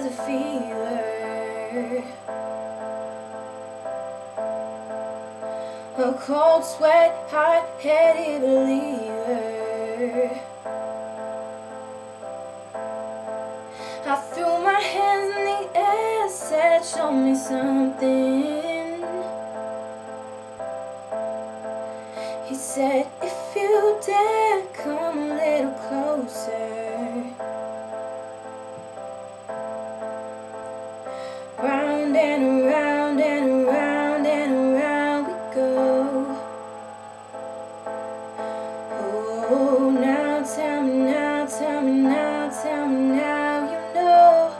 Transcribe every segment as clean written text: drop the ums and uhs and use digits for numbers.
as a fever, a cold sweat, hot-headed believer. I threw my hands in the air, said show me something. He said if you dare come a little closer. Round and around and around and around we go. Oh, now tell me now, tell me now, tell me now you know.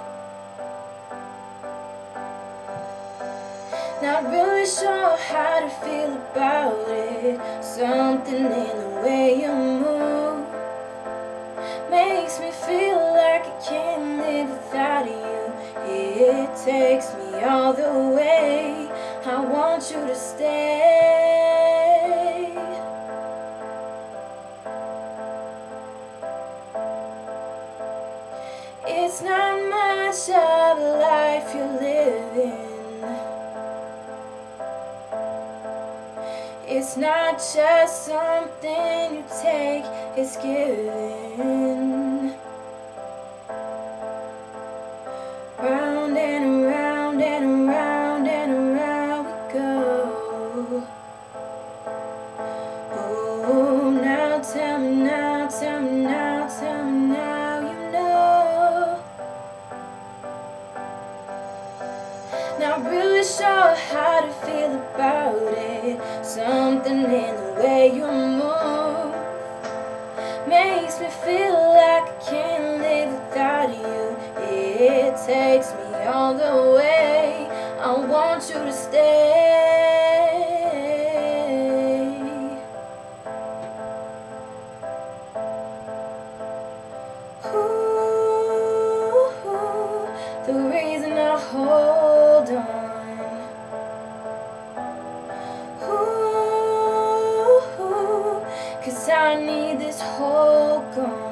Not really sure how to feel about it. Something in the way you move makes me feel like I can't live without you. It takes me all the way. I want you to stay. It's not much of a life you're living. It's not just something you take, it's given. Round and around and around and around we go. Oh, now tell me now, tell me now, tell me now you know. Not really sure how to feel about it. Something in the way you move makes me feel like I can't live without you. It takes me all the way. I want you to stay. Ooh, the reason I hold on. Ooh, 'cause I need this hole gone.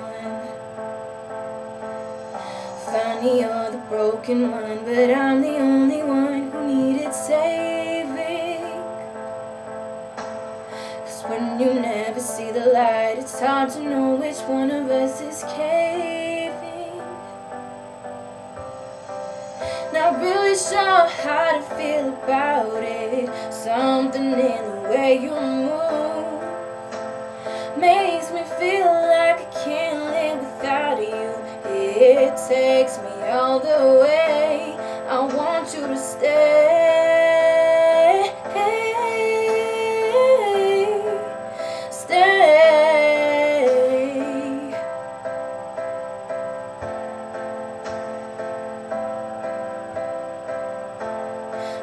Funny, you're the broken one, but I'm the only one who needed saving. 'Cause when you never see the light, it's hard to know which one of us is caving. Not really sure how to feel about it. Something in the way you move makes me feel like I can't live without you. It takes me all the way. I want you to stay. Stay.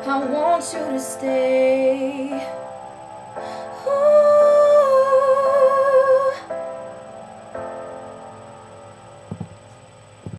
I want you to stay. Ooh.